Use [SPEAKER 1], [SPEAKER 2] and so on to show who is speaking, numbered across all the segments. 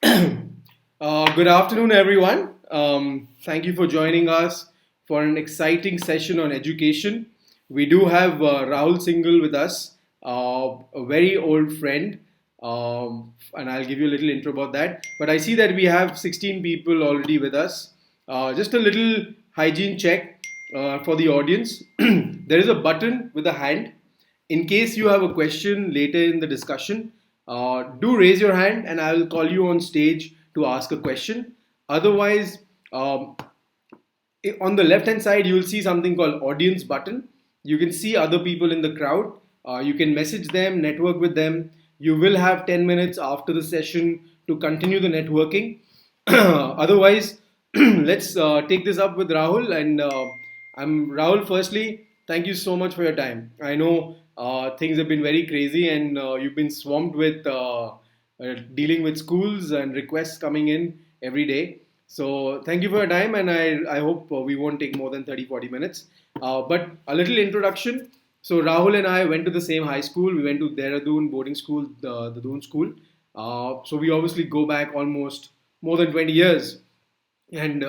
[SPEAKER 1] Good afternoon, everyone. Thank you for joining us for an exciting session on education. We do have Rahul Singhal with us, a very old friend, and I'll give you a little intro about that. But I see that we have 16 people already with us. Just a little hygiene check for the audience. There is a button with a hand. In case you have a question later in the discussion, do raise your hand and I will call you on stage to ask a question. Otherwise, um, on the left hand side, you will see something called audience button. You can see other people in the crowd. You can message them, network with them. You will have 10 minutes after the session to continue the networking. Otherwise, let's take this up with Rahul. And I'm Rahul. Firstly, thank you so much for your time. I know things have been very crazy, and you've been swamped with dealing with schools and requests coming in every day. So thank you for your time, and I hope we won't take more than 30-40 minutes. But a little introduction. So Rahul and I went to the same high school. We went to Dehradun boarding school, the Doon school. So we obviously go back almost more than 20 years, and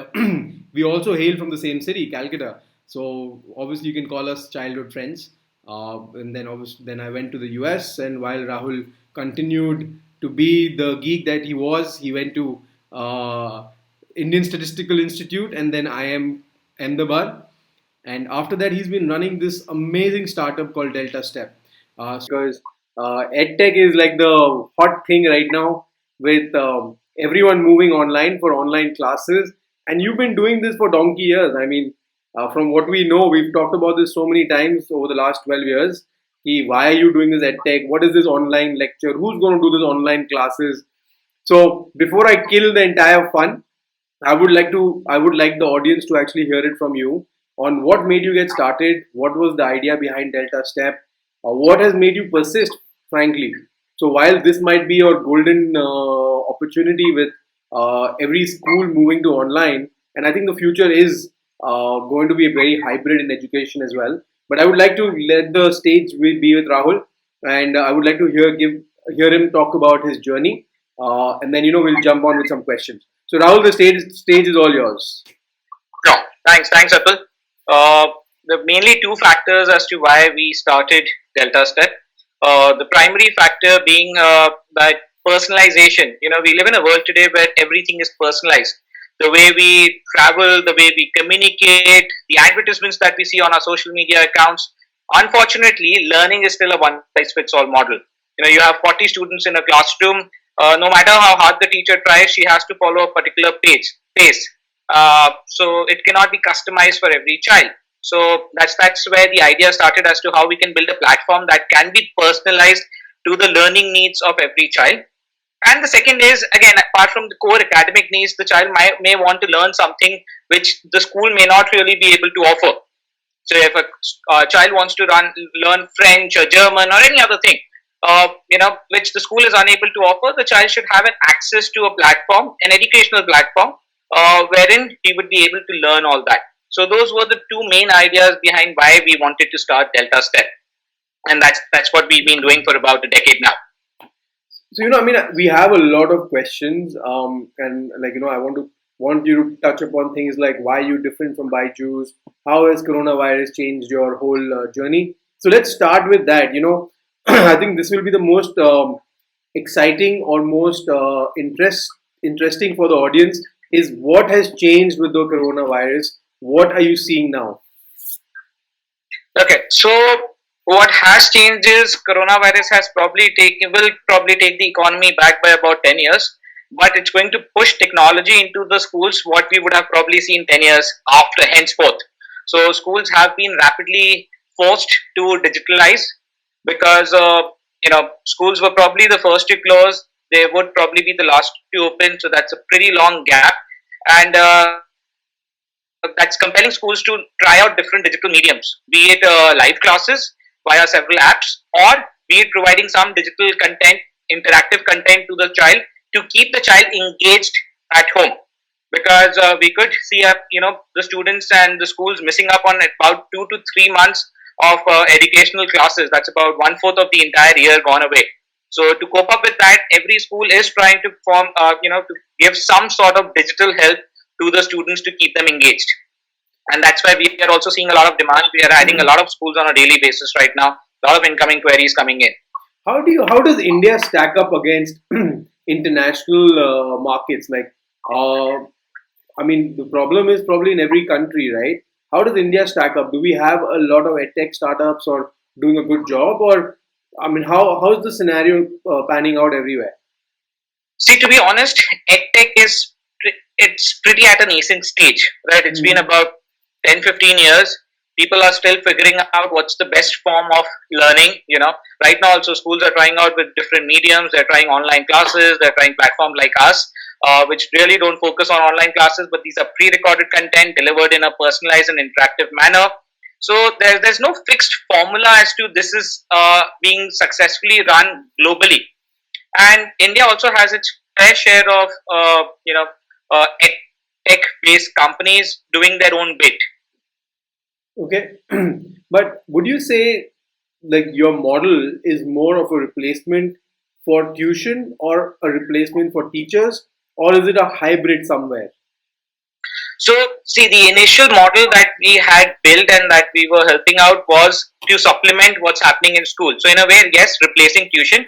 [SPEAKER 1] we also hail from the same city, Calcutta. So obviously you can call us childhood friends. And then obviously then I went to the US, and while Rahul continued to be the geek that he was, he went to Indian Statistical Institute, and then IIM Ahmedabad. And after that, he's been running this amazing startup called Delta Step. Because EdTech is like the hot thing right now, with everyone moving online for online classes. And you've been doing this for donkey years. I mean, from what we know, we've talked about this so many times over the last 12 years. Why are you doing this EdTech? What is this online lecture? Who's going to do this online classes? So before I kill the entire fun, I would like the audience to actually hear it from you on what made you get started, what was the idea behind Delta Step, or what has made you persist, frankly. So while this might be your golden opportunity with every school moving to online, and I think the future is going to be very hybrid in education as well. But I would like to let the stage be with Rahul, and I would like to hear him talk about his journey, and then we'll jump on with some questions. So Rahul, the stage is all yours.
[SPEAKER 2] No, thanks, Apple. Uh, the mainly two factors as to why we started Delta Step. The primary factor being that personalization. We live in a world today where everything is personalized. The way we travel, the way we communicate, the advertisements that we see on our social media accounts. Unfortunately, learning is still a one size fits all model. You have 40 students in a classroom. No matter how hard the teacher tries, she has to follow a particular pace. So it cannot be customized for every child. So that's where the idea started as to how we can build a platform that can be personalized to the learning needs of every child. And the second is, again, apart from the core academic needs, the child may want to learn something which the school may not really be able to offer. So if a child wants to learn French or German or any other thing, which the school is unable to offer, the child should have an access to a platform, an educational platform, wherein he would be able to learn all that. So those were the two main ideas behind why we wanted to start Delta Step, and that's what we've been doing for about a decade now.
[SPEAKER 1] So I mean, we have a lot of questions, and I want you to touch upon things like why you different from Byju's, how has coronavirus changed your whole journey. So let's start with that. I think this will be the most exciting or most interesting for the audience is what has changed with the coronavirus. What are you seeing now?
[SPEAKER 2] Okay, so what has changed is coronavirus will probably take the economy back by about 10 years, but it's going to push technology into the schools what we would have probably seen 10 years after henceforth. So schools have been rapidly forced to digitalize because schools were probably the first to close. They would probably be the last to open, so that's a pretty long gap, and that's compelling schools to try out different digital mediums, be it live classes via several apps, or be it providing some digital content, interactive content to the child to keep the child engaged at home. Because we could see the students and the schools missing up on about 2 to 3 months of educational classes. That's about one fourth of the entire year gone away. So to cope up with that, every school is trying to form, to give some sort of digital help to the students to keep them engaged. And that's why we are also seeing a lot of demand. We are adding a lot of schools on a daily basis right now. A lot of incoming queries coming in.
[SPEAKER 1] How does India stack up against international markets? Like, I mean, the problem is probably in every country, right? How does India stack up? Do we have a lot of edtech startups or doing a good job, or I mean, how is the scenario panning out everywhere?
[SPEAKER 2] See, to be honest, edtech is it's pretty at a nascent stage, right? It's been
[SPEAKER 1] Mm.
[SPEAKER 2] about 10, 15 years. People are still figuring out what's the best form of learning. Right now also schools are trying out with different mediums. They're trying online classes. They're trying platforms like us, which really don't focus on online classes, but these are pre-recorded content delivered in a personalized and interactive manner. So there's no fixed formula as to this is being successfully run globally. And India also has its fair share of tech based companies doing their own bit.
[SPEAKER 1] Okay, but would you say like your model is more of a replacement for tuition or a replacement for teachers, or is it a hybrid somewhere?
[SPEAKER 2] So, see, the initial model that we had built and that we were helping out was to supplement what's happening in school. So, in a way, yes, replacing tuition,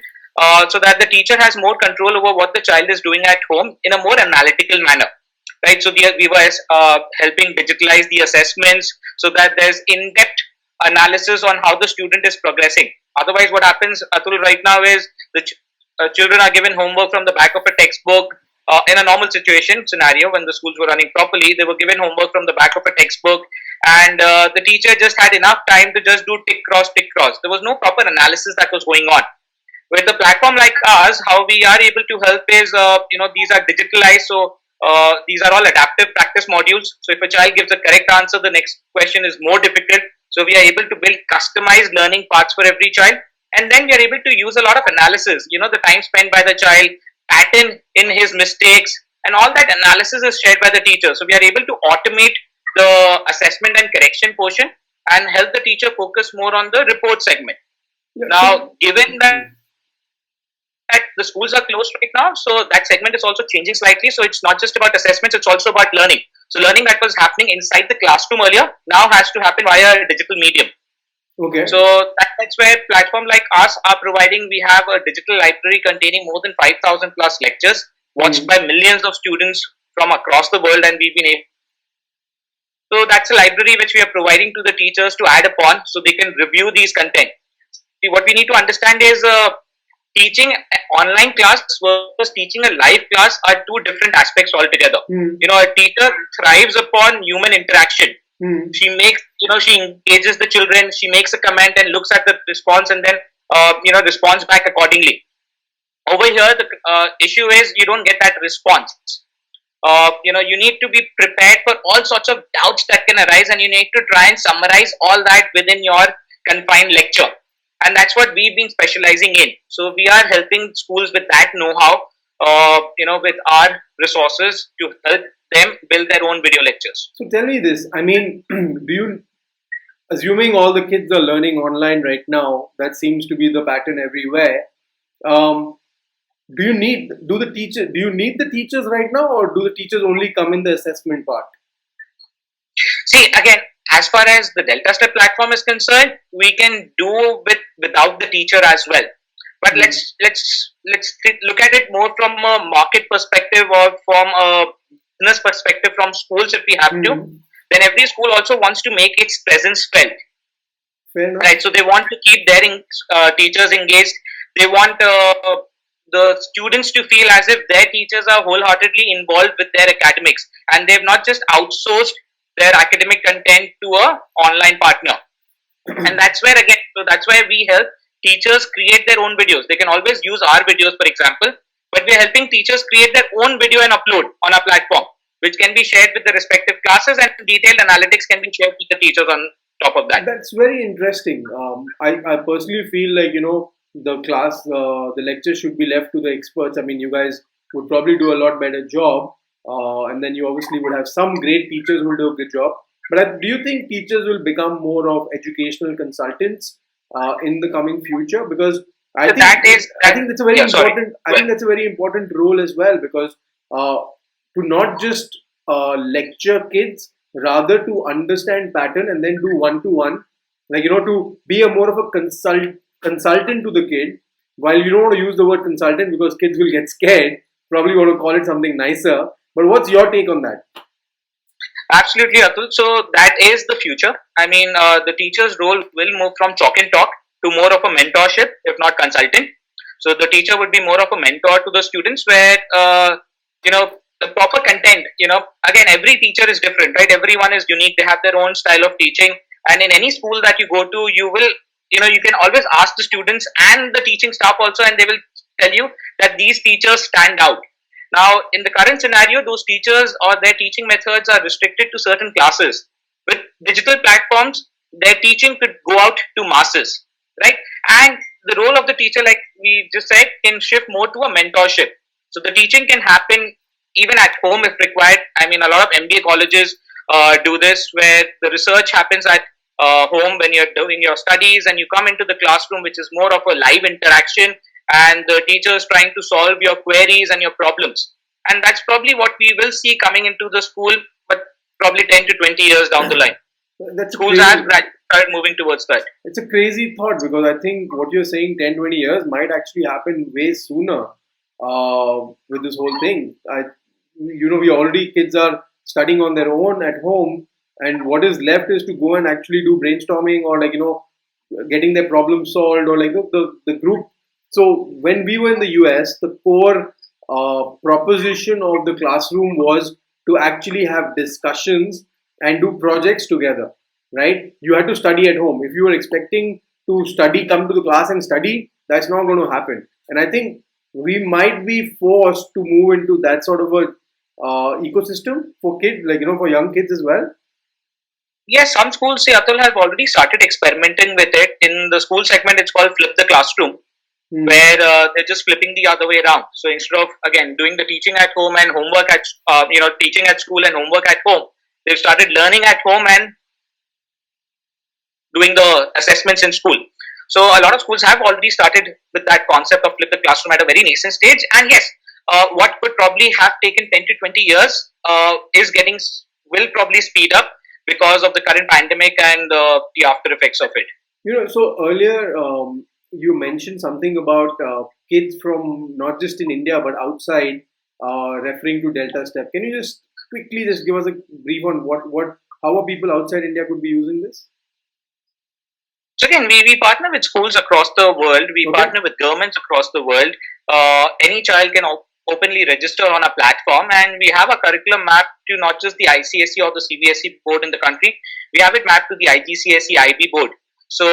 [SPEAKER 2] so that the teacher has more control over what the child is doing at home in a more analytical manner. Right. So, we were helping digitalize the assessments so that there's in-depth analysis on how the student is progressing. Otherwise, what happens, Atul, right now is children are given homework from the back of a textbook. In a normal situation scenario, when the schools were running properly, they were given homework from the back of a textbook, and the teacher just had enough time to just do tick cross, tick cross. There was no proper analysis that was going on. With a platform like ours, how we are able to help is, these are digitalized, so these are all adaptive practice modules. So if a child gives a correct answer, the next question is more difficult. So we are able to build customized learning paths for every child, and then we are able to use a lot of analysis. The time spent by the child, pattern in his mistakes, and all that analysis is shared by the teacher. So we are able to automate the assessment and correction portion and help the teacher focus more on the report segment.
[SPEAKER 1] Yeah, so
[SPEAKER 2] Now, given that the schools are closed right now, so that segment is also changing slightly. So it's not just about assessments, it's also about learning. So learning that was happening inside the classroom earlier now has to happen via a digital medium.
[SPEAKER 1] okay.
[SPEAKER 2] So that's where platform like us are providing. We have a digital library containing more than 5,000 plus lectures watched
[SPEAKER 1] Mm.
[SPEAKER 2] by millions of students from across the world, and we've been able. So that's a library which we are providing to the teachers to add upon, so they can review these content. See, what we need to understand is teaching an online class versus teaching a live class are two different aspects altogether.
[SPEAKER 1] Mm.
[SPEAKER 2] A teacher thrives upon human interaction.
[SPEAKER 1] Mm.
[SPEAKER 2] She engages the children, she makes a comment and looks at the response, and then responds back accordingly. Over here the issue is you don't get that response. You need to be prepared for all sorts of doubts that can arise, and you need to try and summarize all that within your confined lecture. And that's what we've been specializing in. So we are helping schools with that know-how, with our resources to help them build their own video lectures.
[SPEAKER 1] So tell me this. I mean, do you, assuming all the kids are learning online right now, that seems to be the pattern everywhere. Um, do you need the teachers right now, or do the teachers only come in the assessment part?
[SPEAKER 2] See, again, as far as the Delta Step platform is concerned, we can do without the teacher as well. But
[SPEAKER 1] Mm.
[SPEAKER 2] let's look at it more from a market perspective or from a business perspective from schools if we have to.
[SPEAKER 1] Mm.
[SPEAKER 2] Then every school also wants to make its presence felt,
[SPEAKER 1] Fair enough.
[SPEAKER 2] right? So they want to keep their teachers engaged. They want the students to feel as if their teachers are wholeheartedly involved with their academics, and they've not just outsourced their academic content to a online partner. And that's where we help teachers create their own videos. They can always use our videos, for example, but we're helping teachers create their own video and upload on our platform, which can be shared with the respective classes, and detailed analytics can be shared with the teachers on top of that.
[SPEAKER 1] That's very interesting. I personally feel like, the lecture should be left to the experts. I mean, you guys would probably do a lot better job, and then you obviously would have some great teachers who will do a good job. But do you think teachers will become more of educational consultants in the coming future? Because I
[SPEAKER 2] So
[SPEAKER 1] think
[SPEAKER 2] that is
[SPEAKER 1] I
[SPEAKER 2] that.
[SPEAKER 1] think that's a very
[SPEAKER 2] Yeah, sorry.
[SPEAKER 1] important. I
[SPEAKER 2] Go
[SPEAKER 1] think
[SPEAKER 2] ahead.
[SPEAKER 1] that's a very important role as well because uh, to not just lecture kids, rather to understand pattern and then do one to one, like to be a more of a consultant to the kid. While you don't want to use the word consultant because kids will get scared, probably want to call it something nicer. But what's your take on that?
[SPEAKER 2] Absolutely, Atul. So that is the future. I mean, the teacher's role will move from chalk and talk to more of a mentorship, if not consulting. So the teacher would be more of a mentor to the students, where the proper content. Again, every teacher is different, right? Everyone is unique. They have their own style of teaching, and in any school that you go to, you can always ask the students and the teaching staff also, and they will tell you that these teachers stand out. Now, in the current scenario, those teachers or their teaching methods are restricted to certain classes. With digital platforms, their teaching could go out to masses, right? And the role of the teacher, like we just said, can shift more to a mentorship. So the teaching can happen even at home if required. I mean, a lot of MBA colleges do this, where the research happens at home when you're doing your studies, and you come into the classroom, which is more of a live interaction, and the teacher is trying to solve your queries and your problems. And that's probably what we will see coming into the school, but probably 10 to 20 years down the line.
[SPEAKER 1] That's a
[SPEAKER 2] Schools have
[SPEAKER 1] crazy.
[SPEAKER 2] started moving towards that.
[SPEAKER 1] It's a crazy thought because I think what you're saying 10, 20 years might actually happen way sooner with this whole thing. We already, kids are studying on their own at home, and what is left is to go and actually do brainstorming or getting their problem solved or like the group. So when we were in the US, the core proposition of the classroom was to actually have discussions and do projects together, right? You had to study at home. If you were expecting to study, come to the class and study, that's not going to happen. And I think we might be forced to move into that sort of a ecosystem for kids, for young kids as well.
[SPEAKER 2] Yes, some schools, say Atul, have already started experimenting with it. In the school segment, it's called Flip the Classroom,
[SPEAKER 1] Hmm.
[SPEAKER 2] where they're just flipping the other way around. So instead of, again, doing the teaching at home and homework teaching at school and homework at home, they've started learning at home and doing the assessments in school. So a lot of schools have already started with that concept of flip the classroom at a very nascent stage. And yes, what could probably have taken 10 to 20 years will probably speed up because of the current pandemic and the after effects of it.
[SPEAKER 1] So earlier you mentioned something about kids from not just in India but outside, referring to Delta Step. Can you just quickly just give us a brief on what how are people outside India could be using this?
[SPEAKER 2] So again, we partner with schools across the world. We
[SPEAKER 1] Okay.
[SPEAKER 2] partner with governments across the world. Any child can openly register on a platform, and we have a curriculum mapped to not just the ICSE or the CBSE board in the country. We have it mapped to the IGCSE IB board. So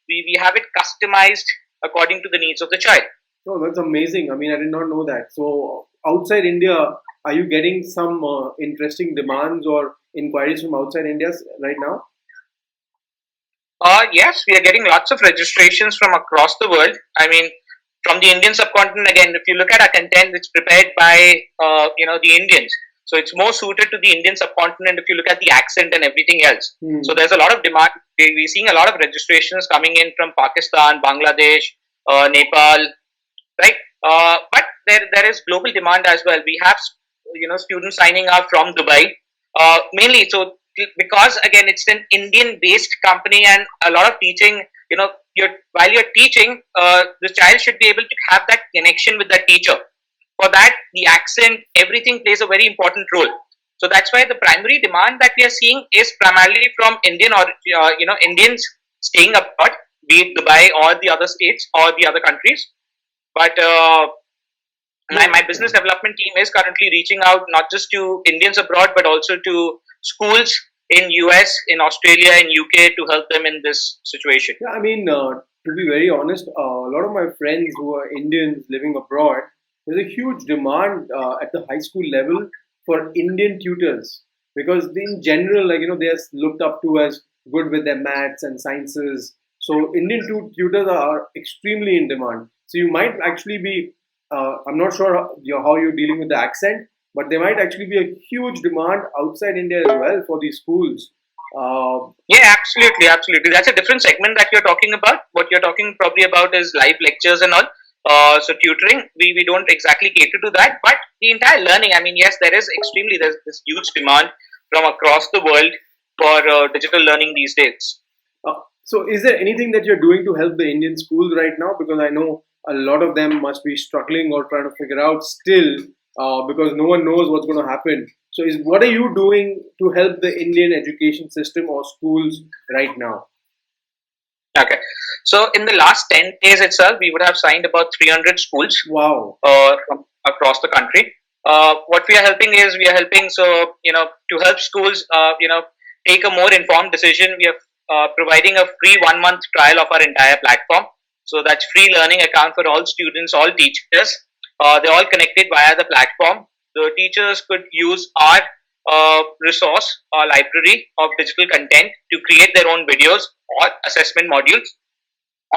[SPEAKER 2] we have it customized according to the needs of the child.
[SPEAKER 1] Oh, that's amazing. I mean, I did not know that. So outside India, are you getting some interesting demands or inquiries from outside India right now?
[SPEAKER 2] Yes, we are getting lots of registrations from across the world. I mean, from the Indian subcontinent again. If you look at our content, it's prepared by the Indians, so it's more suited to the Indian subcontinent. If you look at the accent and everything else, so
[SPEAKER 1] Hmm.
[SPEAKER 2] there's a lot of demand. We're seeing a lot of registrations coming in from Pakistan, Bangladesh, Nepal, right? But there is global demand as well. We have students signing up from Dubai, mainly because again it's an Indian based company, and a lot of teaching. While you're teaching, the child should be able to have that connection with the teacher. For that, the accent, everything plays a very important role. So that's why the primary demand that we are seeing is primarily from Indians staying abroad, be it Dubai or the other states or the other countries. But my
[SPEAKER 1] No.
[SPEAKER 2] business development team is currently reaching out not just to Indians abroad, but also to schools in US, in Australia, in UK to help them in this situation.
[SPEAKER 1] Yeah, I mean, to be very honest, a lot of my friends who are Indians living abroad, there's a huge demand at the high school level for Indian tutors because in general, they are looked up to as good with their maths and sciences. So Indian tutors are extremely in demand. So you might actually be, I'm not sure how you're dealing with the accent, but there might actually be a huge demand outside India as well for these schools.
[SPEAKER 2] Yeah, absolutely, absolutely. That's a different segment that you're talking about. What you're talking probably about is live lectures and all. So tutoring, we don't exactly cater to that, but the entire learning. I mean, yes, there's this huge demand from across the world for digital learning these days.
[SPEAKER 1] So, is there anything that you're doing to help the Indian schools right now? Because I know a lot of them must be struggling or trying to figure out still, because no one knows what's going to happen. So, is what are you doing to help the Indian education system or schools right now?
[SPEAKER 2] Okay. So in the last 10 days itself, we would have signed about 300 schools
[SPEAKER 1] Wow.
[SPEAKER 2] from across the country. What we are helping is we are helping, so, to help schools, take a more informed decision. We are providing a free 1 month trial of our entire platform. So that's free learning account for all students, all teachers. They're all connected via the platform. The teachers could use our resource or library of digital content to create their own videos or assessment modules,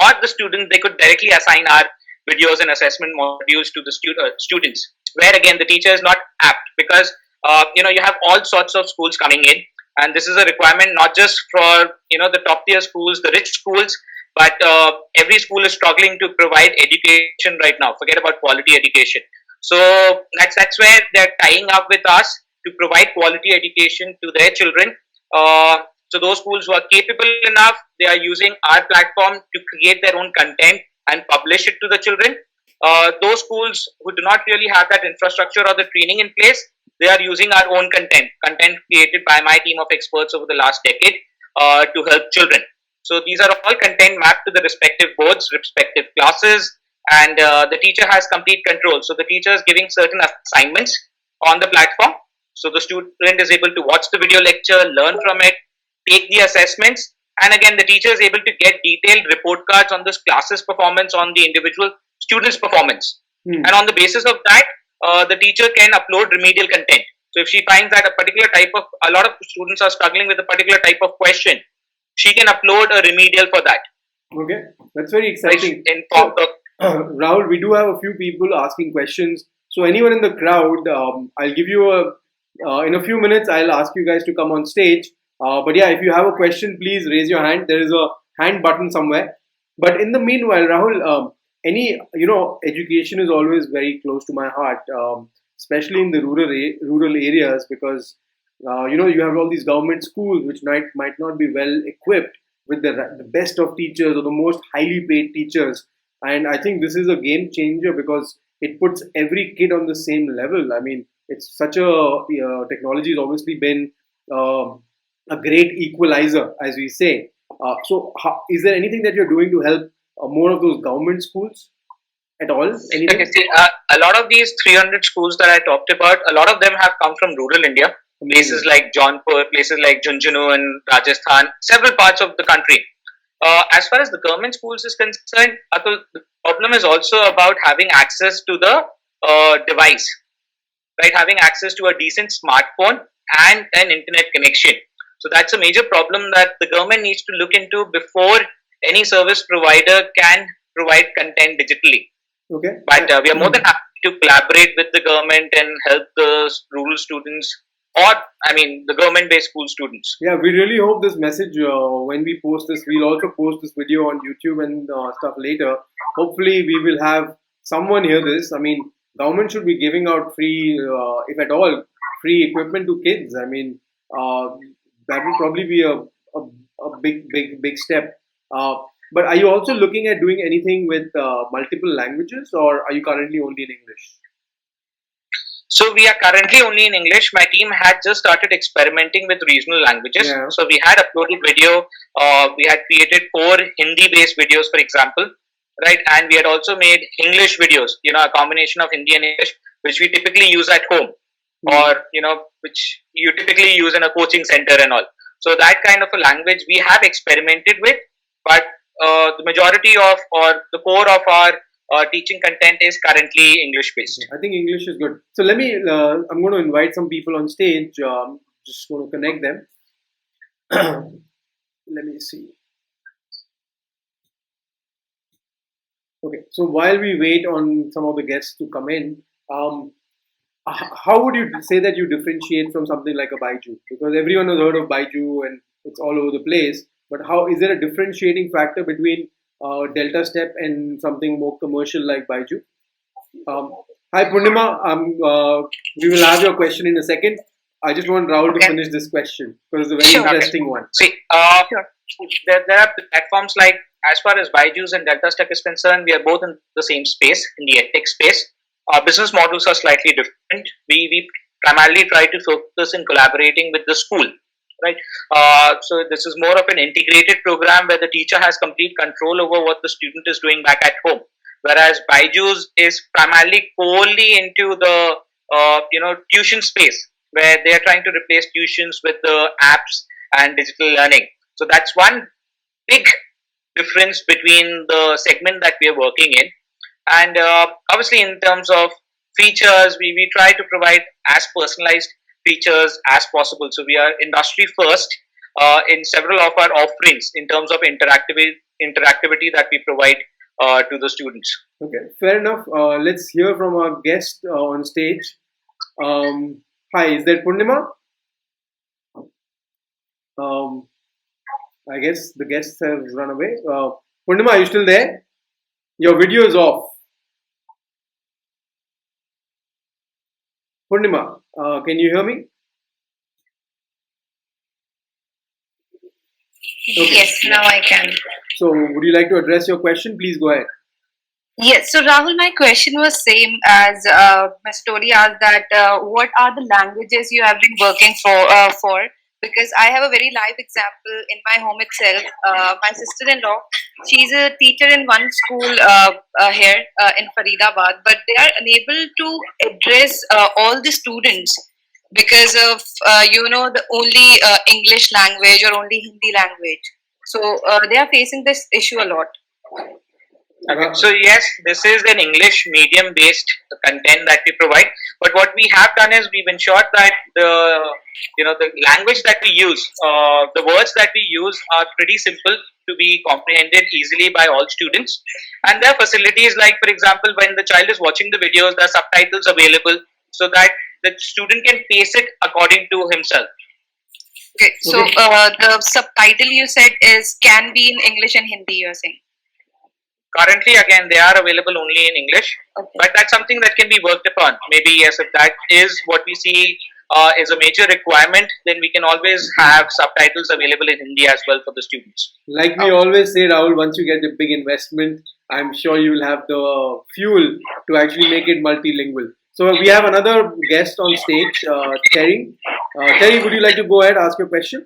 [SPEAKER 2] or the students, they could directly assign our videos and assessment modules to the students, where again the teacher is not apt, because you have all sorts of schools coming in, and this is a requirement not just for the top tier schools, the rich schools, but every school is struggling to provide education right now. Forget about quality education. So that's where they're tying up with us to provide quality education to their children. So those schools who are capable enough, they are using our platform to create their own content and publish it to the children. Those schools who do not really have that infrastructure or the training in place, they are using our own content created by my team of experts over the last decade to help children. So these are all content mapped to the respective boards, respective classes, and the teacher has complete control. So the teacher is giving certain assignments on the platform. So the student is able to watch the video lecture, learn from it, take the assessments, and again the teacher is able to get detailed report cards on this class's performance, on the individual student's performance,
[SPEAKER 1] Hmm.
[SPEAKER 2] and on the basis of that, the teacher can upload remedial content. So if she finds that a lot of students are struggling with a particular type of question, she can upload a remedial for that,
[SPEAKER 1] Okay, that's very
[SPEAKER 2] which
[SPEAKER 1] exciting.
[SPEAKER 2] informs
[SPEAKER 1] So,
[SPEAKER 2] the.
[SPEAKER 1] Rahul, we do have a few people asking questions. So, anyone in the crowd, I'll give you in a few minutes, I'll ask you guys to come on stage. But yeah, if you have a question, please raise your hand. There is a hand button somewhere. But in the meanwhile, Rahul, education is always very close to my heart, especially in the rural areas, because you have all these government schools which might not be well equipped with the best of teachers or the most highly paid teachers. And I think this is a game changer because it puts every kid on the same level. I mean, it's such a technology has obviously been a great equalizer, as we say. Is there anything that you're doing to help more of those government schools at all?
[SPEAKER 2] Okay,
[SPEAKER 1] Anything?
[SPEAKER 2] see, a lot of these 300 schools that I talked about, a lot of them have come from rural India, places
[SPEAKER 1] Amazing.
[SPEAKER 2] like Jaunpur, places like Junjunu and Rajasthan, several parts of the country. As far as the government schools is concerned, Atul, the problem is also about having access to the device, right? Having access to a decent smartphone and an internet connection. So that's a major problem that the government needs to look into before any service provider can provide content digitally.
[SPEAKER 1] Okay.
[SPEAKER 2] But we are more than happy to collaborate with the government and help the rural students, or I mean, the government-based school students.
[SPEAKER 1] Yeah, we really hope this message, when we post this, we'll also post this video on YouTube and stuff later. Hopefully, we will have someone hear this. I mean, government should be giving out free, if at all, free equipment to kids. I mean, that would probably be a big step. Uh, but are you also looking at doing anything with multiple languages, or are you currently only in English?
[SPEAKER 2] So we are currently only in English. My team had just started experimenting with regional languages.
[SPEAKER 1] Yeah.
[SPEAKER 2] So we had uploaded video. We had created 4 Hindi-based videos, for example, right? And we had also made English videos. A combination of Hindi and English, which we typically use at home,
[SPEAKER 1] Hmm.
[SPEAKER 2] or which you typically use in a coaching center and all. So that kind of a language we have experimented with, but the majority of, or the core of our teaching content is currently English based.
[SPEAKER 1] I think English is good. So let me. I'm going to invite some people on stage. Just going to connect them. Let me see. Okay. So while we wait on some of the guests to come in, how would you say that you differentiate from something like a Baiju? Because everyone has heard of Baiju, and it's all over the place. But how is there a differentiating factor between Delta Step and something more commercial like Baiju? Um, Hi Purnima, we will have your question in a second. I just want Rahul to
[SPEAKER 2] Okay.
[SPEAKER 1] finish this question because it's a very
[SPEAKER 2] Sure. Okay.
[SPEAKER 1] interesting one.
[SPEAKER 2] See,
[SPEAKER 3] Sure.
[SPEAKER 2] there are platforms like, as far as Byju's and Delta Stack is concerned, we are both in the same space, in the edtech space. Our business models are slightly different. We primarily try to focus in collaborating with the school, right? So this is more of an integrated program where the teacher has complete control over what the student is doing back at home, whereas Byju's is primarily wholly into the tuition space, where they are trying to replace tuitions with the apps and digital learning. So that's one big difference between the segment that we are working in. And obviously, in terms of features, we try to provide as personalized features as possible. So we are industry first in several of our offerings in terms of interactivity that we provide to the students.
[SPEAKER 1] Okay, fair enough. Let's hear from our guest on stage. Hi, is that Purnima? Um, I guess the guests have run away. Purnima, are you still there? Your video is off. Purnima, can you hear me? Okay.
[SPEAKER 3] Yes, now I can.
[SPEAKER 1] So, would you like to address your question? Please go ahead.
[SPEAKER 3] Yes, so Rahul, my question was same as Ms. Tori asked that what are the languages you have been working for? Because I have a very live example in my home itself. My sister-in-law, she's a teacher in one school here in Faridabad, but they are unable to address all the students because of the only English language or only Hindi language. So they are facing this issue a lot.
[SPEAKER 2] Okay. So yes, this is an English medium based content that we provide. But what we have done is we've ensured that the language that we use, the words that we use are pretty simple to be comprehended easily by all students. And there are facilities like, for example, when the child is watching the videos, there are subtitles available so that the student can pace it according to himself.
[SPEAKER 3] Okay, so
[SPEAKER 1] Okay.
[SPEAKER 3] the subtitle you said is can be in English and Hindi. You're saying.
[SPEAKER 2] Currently, again, they are available only in English,
[SPEAKER 3] Okay.
[SPEAKER 2] but that's something that can be worked upon. Maybe, yes, if that is what we see is a major requirement, then we can always have subtitles available in Hindi as well for the students.
[SPEAKER 1] Like we always say, Rahul, once you get a big investment, I'm sure you will have the fuel to actually make it multilingual. So we have another guest on stage, Terry. Terry, would you like to go ahead ask your question?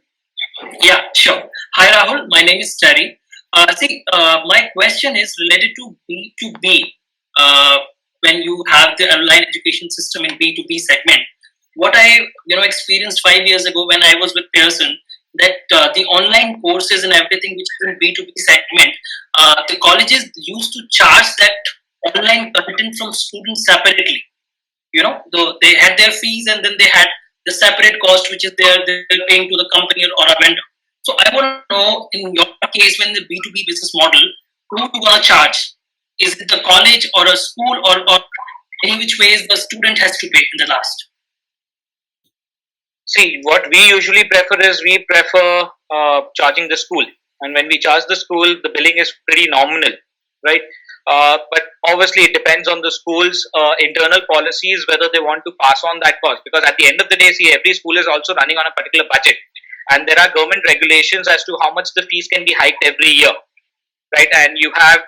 [SPEAKER 4] Yeah, sure. Hi, Rahul. My name is Terry. My question is related to B2B. When you have the online education system in B2B segment, what I experienced 5 years ago when I was with Pearson, that the online courses and everything which is in B2B segment, the colleges used to charge that online content from students separately. They had their fees and then they had the separate cost which is they're paying to the company or a vendor. So I want to know, in your case, when the B2B business model, who you want to charge? Is it the college or a school, or any which ways the student has to pay in the last?
[SPEAKER 2] See, what we usually prefer is we prefer charging the school, and when we charge the school, the billing is pretty nominal, right? But obviously, it depends on the school's internal policies whether they want to pass on that cost. Because at the end of the day, see, every school is also running on a particular budget, and there are government regulations as to how much the fees can be hiked every year, right? And you have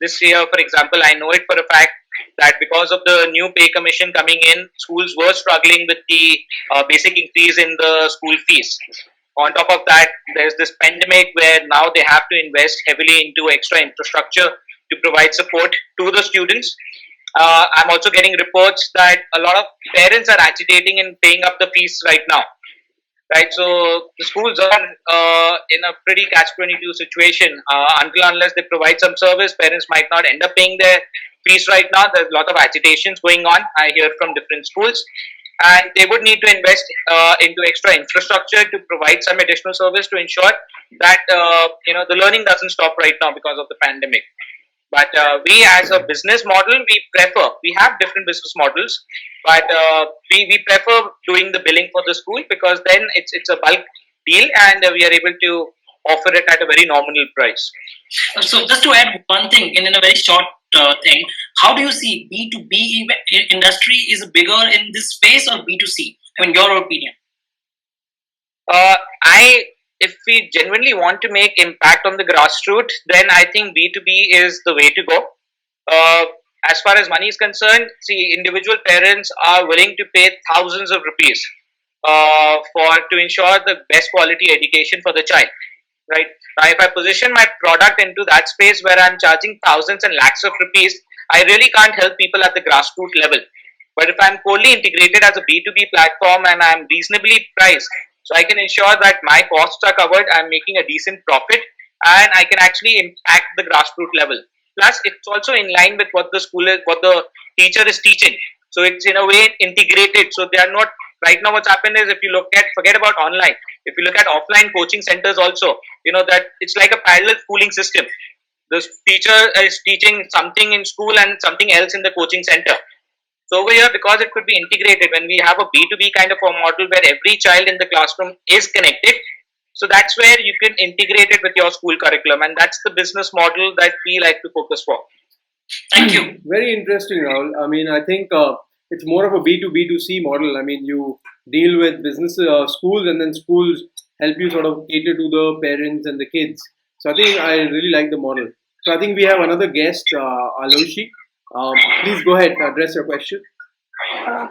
[SPEAKER 2] this year, for example, I know it for a fact that because of the new pay commission coming in, schools were struggling with the basic increase in the school fees. On top of that, there's this pandemic where now they have to invest heavily into extra infrastructure to provide support to the students. I'm also getting reports that a lot of parents are agitating in paying up the fees right now. Right, so the schools are in a pretty catch-22 situation. Until unless they provide some service, parents might not end up paying their fees right now. There's a lot of agitations going on. I hear from different schools, and they would need to invest into extra infrastructure to provide some additional service to ensure that the learning doesn't stop right now because of the pandemic. But we, as a business model, we have different business models, but we prefer doing the billing for the school because then it's a bulk deal, and we are able to offer it at a very nominal price.
[SPEAKER 4] So just to add one thing in a very short thing, how do you see B2B industry is bigger in this space or B2C? I mean, your opinion.
[SPEAKER 2] I If we genuinely want to make impact on the grassroots, then I think B2B is the way to go. Uh, as far as money is concerned, see, individual parents are willing to pay thousands of rupees for to ensure the best quality education for the child. Right now, if I position my product into that space where I'm charging thousands and lakhs of rupees, I really can't help people at the grassroots level. But if I'm fully integrated as a B2B platform and I'm reasonably priced, so I can ensure that my costs are covered, I'm making a decent profit, and I can actually impact the grassroots level. Plus, it's also in line with what the school is, what the teacher is teaching. So it's in a way integrated. So they are not right now. What's happened is, if you look at, forget about online, if you look at offline coaching centers also, that it's like a parallel schooling system. The teacher is teaching something in school and something else in the coaching center. So over here, because it could be integrated, when we have a B2B kind of a model where every child in the classroom is connected, so that's where you can integrate it with your school curriculum, and that's the business model that we like to focus for.
[SPEAKER 4] Thank you.
[SPEAKER 1] Very interesting, Rahul. I mean, I think it's more of a B2B2C model. I mean, you deal with business schools, and then schools help you sort of cater to the parents and the kids. So I think I really like the model. So I think we have another guest, Aloshi. Please go ahead, address your question.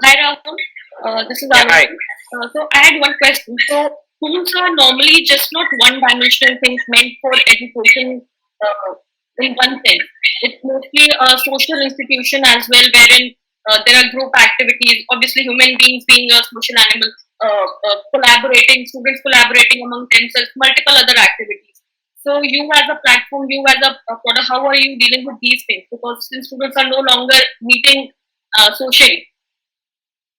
[SPEAKER 5] Hi Rahul, this is
[SPEAKER 2] Yeah,
[SPEAKER 5] Rahul.
[SPEAKER 2] hi.
[SPEAKER 5] So I had one question. So schools are normally just not one-dimensional things meant for education in one sense. It's mostly a social institution as well, wherein there are group activities. Obviously, human beings being a social animal, collaborating, students collaborating among themselves, multiple other activities. So you as a platform, you as a product, how are you dealing with these things? Because since students are no longer meeting socially.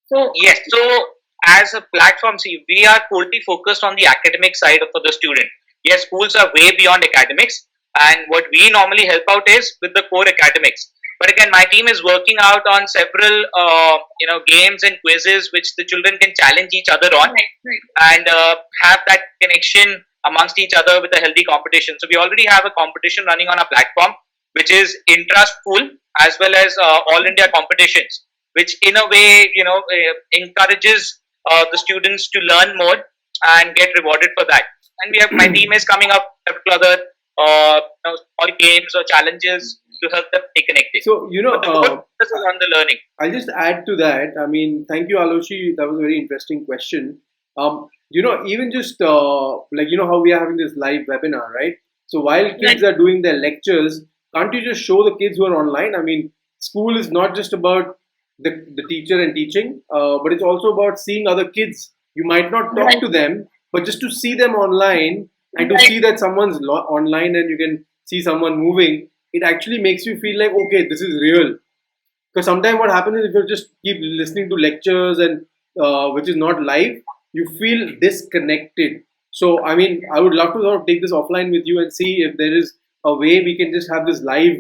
[SPEAKER 5] So
[SPEAKER 2] Yes. So as a platform, see, we are totally focused on the academic side for the student. Yes, schools are way beyond academics, and what we normally help out is with the core academics. But again, my team is working out on several, games and quizzes which the children can challenge each other on,
[SPEAKER 5] right.
[SPEAKER 2] and have that connection amongst each other with a healthy competition. So we already have a competition running on our platform, which is intra-school as well as all India competitions, which in a way, encourages the students to learn more and get rewarded for that. And we have my team is coming up with other small games or challenges to help them stay connected.
[SPEAKER 1] So,
[SPEAKER 2] But the core focus is on the learning.
[SPEAKER 1] I'll just add to that. I mean, thank you, Aloshi. That was a very interesting question. Even just how we are having this live webinar, right? So while kids are doing their lectures, can't you just show the kids who are online? I mean, school is not just about the teacher and teaching, but it's also about seeing other kids. You might not talk to them, but just to see them online and to see that someone's online and you can see someone moving, it actually makes you feel like, okay, this is real. Because sometimes what happens is if you just keep listening to lectures and which is not live, you feel disconnected. So, I mean, I would love to sort of take this offline with you and see if there is a way we can just have this live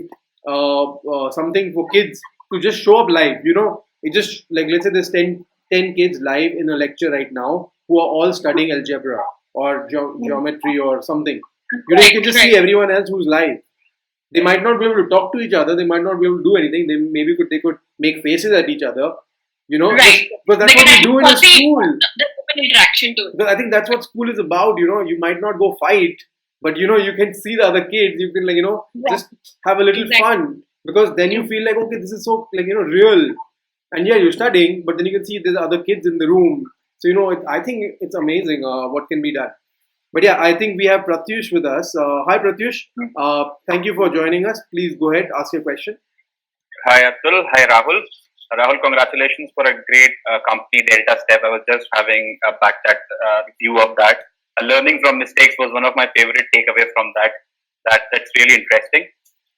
[SPEAKER 1] something for kids to just show up live. It just like, let's say there's 10 kids live in a lecture right now who are all studying algebra or geometry or something. You can just see everyone else who's live. They might not be able to talk to each other. They might not be able to do anything. They could make faces at each other. But that's what we do in a school.
[SPEAKER 5] The open interaction too.
[SPEAKER 1] Because I think that's what school is about. You might not go fight, but you can see the other kids. You can just have a little fun, because then you feel like, okay, this is so real. And yeah, you're studying, but then you can see there's other kids in the room. So I think it's amazing what can be done. But yeah, I think we have Pratyush with us. Hi, Pratyush. Thank you for joining us. Please go ahead, ask your question.
[SPEAKER 6] Hi, Atul. Hi, Rahul. Rahul, congratulations for a great company, Delta Step. I was just having a back chat view of that. Learning from mistakes was one of my favorite takeaway from that. That's really interesting.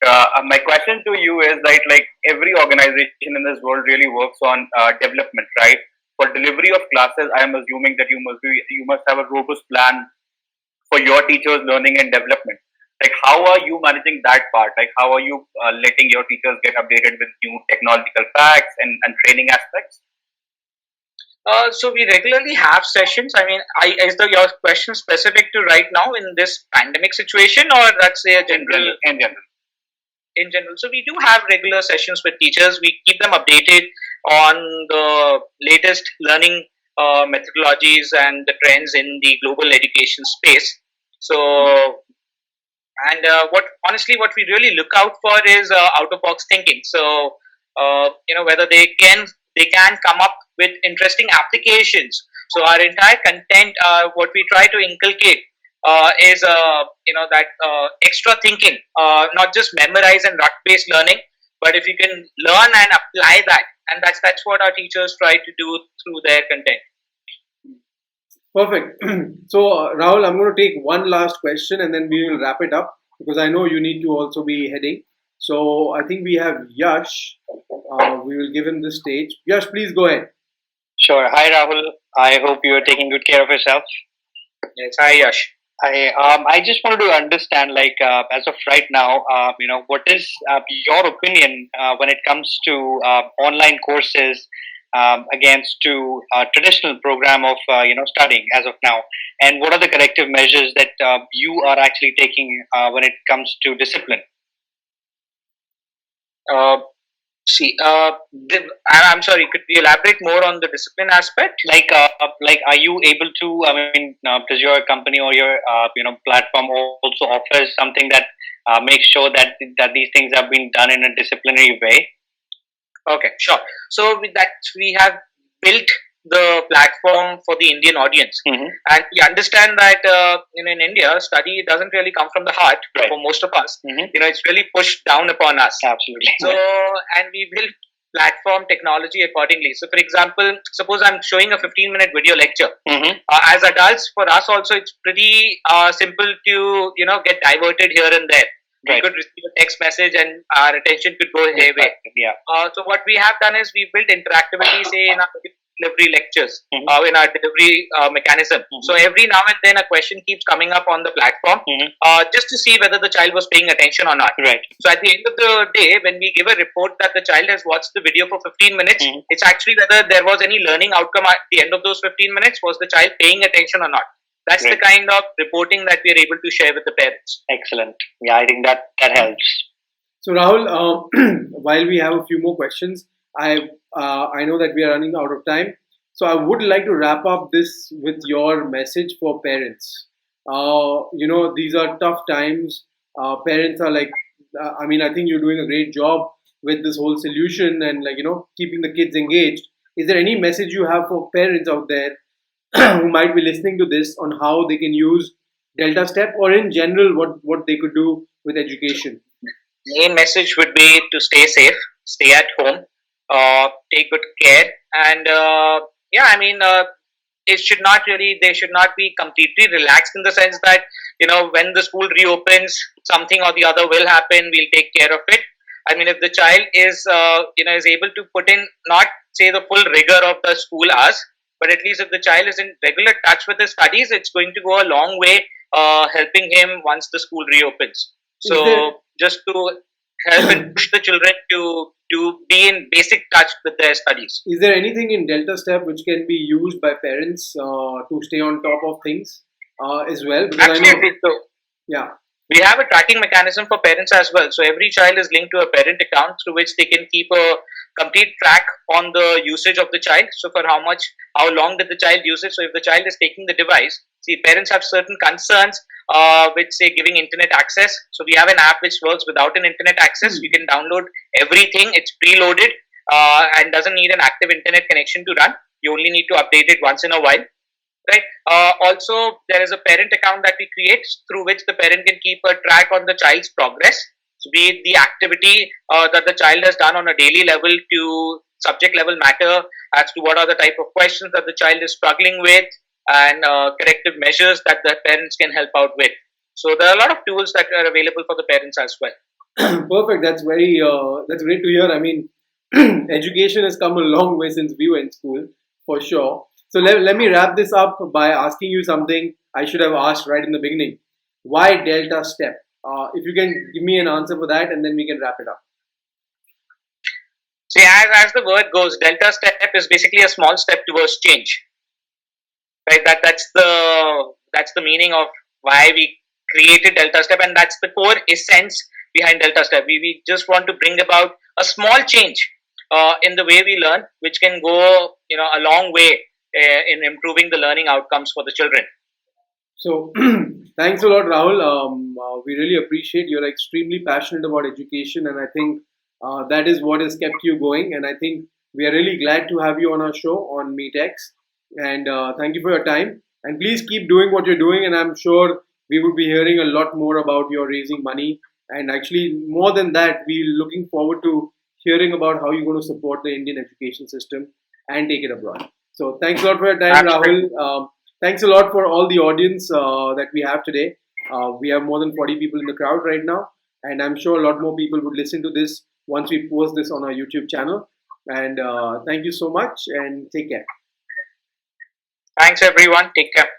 [SPEAKER 6] My question to you is that, like, every organization in this world really works on development, right? For delivery of classes, I am assuming that you must have a robust plan for your teachers' learning and development. Like, how are you managing that part? Like, how are you letting your teachers get updated with new technological facts and training aspects?
[SPEAKER 2] So we regularly have sessions. I mean, is your question specific to right now in this pandemic situation, or that's a general?
[SPEAKER 6] In general.
[SPEAKER 2] In general, so we do have regular sessions with teachers. We keep them updated on the latest learning methodologies and the trends in the global education space. So, and what we really look out for is out of box thinking. So, whether they can come up with interesting applications. So our entire content, what we try to inculcate is that extra thinking, not just memorize and rut based learning, but if you can learn and apply that, and that's what our teachers try to do through their content.
[SPEAKER 1] Perfect. So, Rahul, I'm going to take one last question and then we will wrap it up because I know you need to also be heading. So, I think we have Yash. We will give him the stage. Yash, please go ahead.
[SPEAKER 7] Sure. Hi, Rahul. I hope you are taking good care of yourself.
[SPEAKER 2] Yes, hi Yash.
[SPEAKER 7] I just wanted to understand, as of right now, what is your opinion when it comes to online courses against to traditional program of studying as of now, and what are the corrective measures that you are actually taking when it comes to discipline?
[SPEAKER 2] Uh, See, I'm sorry. Could you elaborate more on the discipline aspect?
[SPEAKER 7] Are you able to? Does your company or your platform also offers something that makes sure that these things have been done in a disciplinary way?
[SPEAKER 2] Okay, sure. So with that, we have built the platform for the Indian audience, and we understand that in India, study doesn't really come from the heart for most of us. It's really pushed down upon us.
[SPEAKER 7] Absolutely.
[SPEAKER 2] So, and we build platform technology accordingly. So, for example, suppose I'm showing a 15-minute video lecture. As adults, for us also, it's pretty simple to get diverted here and there. We could receive a text message and our attention could go haywire.
[SPEAKER 7] Yeah.
[SPEAKER 2] So what we have done is we built interactivity, say in our delivery lectures, in our delivery mechanism. So every now and then a question keeps coming up on the platform, just to see whether the child was paying attention or not.
[SPEAKER 7] Right.
[SPEAKER 2] So at the end of the day, when we give a report that the child has watched the video for 15 minutes, it's actually whether there was any learning outcome at the end of those 15 minutes. Was the child paying attention or not? That's the kind of reporting that we are able to share with the parents.
[SPEAKER 7] Excellent. Yeah, I think that helps.
[SPEAKER 1] So, Rahul, while we have a few more questions, I know that we are running out of time. So, I would like to wrap up this with your message for parents. These are tough times. Parents are I think you're doing a great job with this whole solution and keeping the kids engaged. Is there any message you have for parents out there who might be listening to this on how they can use Delta Step or in general what they could do with education?
[SPEAKER 2] Main message would be to stay safe, stay at home, take good care, and they should not be completely relaxed in the sense that when the school reopens, something or the other will happen. We'll take care of it. I mean, if the child is is able to put in not say the full rigor of the school hours, but at least if the child is in regular touch with his studies, it's going to go a long way helping him once the school reopens. So just to help and push the children to be in basic touch with their studies.
[SPEAKER 1] Is there anything in Delta Step which can be used by parents to stay on top of things as well? Because
[SPEAKER 2] Absolutely.
[SPEAKER 1] Yeah.
[SPEAKER 2] We have a tracking mechanism for parents as well. So every child is linked to a parent account through which they can keep a complete track on the usage of the child. So for how long did the child use it? So if the child is taking the device, see, parents have certain concerns with say giving internet access. So we have an app which works without an internet access. You can download everything. It's preloaded and doesn't need an active internet connection to run. You only need to update it once in a while. Right. Also, there is a parent account that we create through which the parent can keep a track on the child's progress. So, be it the activity that the child has done on a daily level to subject level matter as to what are the type of questions that the child is struggling with and corrective measures that the parents can help out with. So, there are a lot of tools that are available for the parents as well.
[SPEAKER 1] Perfect. That's that's great to hear. I mean, education has come a long way since we were in school, for sure. So let me wrap this up by asking you something I should have asked right in the beginning. Why Delta Step? If you can give me an answer for that, and then we can wrap it up.
[SPEAKER 2] See, as the word goes, delta step is basically a small step towards change. Right? That's the meaning of why we created delta step, and that's the core essence behind delta step. We just want to bring about a small change in the way we learn, which can go a long way in improving the learning outcomes for the children.
[SPEAKER 1] So, thanks a lot, Rahul. We really appreciate you're extremely passionate about education, and I think that is what has kept you going. And I think we are really glad to have you on our show on Meetx. And thank you for your time. And please keep doing what you're doing. And I'm sure we would be hearing a lot more about your raising money. And actually, more than that, we're looking forward to hearing about how you're going to support the Indian education system and take it abroad. So, thanks a lot for your time,
[SPEAKER 2] Absolutely.
[SPEAKER 1] Rahul. Thanks a lot for all the audience that we have today. We have more than 40 people in the crowd right now, and I'm sure a lot more people would listen to this once we post this on our YouTube channel. And thank you so much, and take care.
[SPEAKER 2] Thanks, everyone. Take care.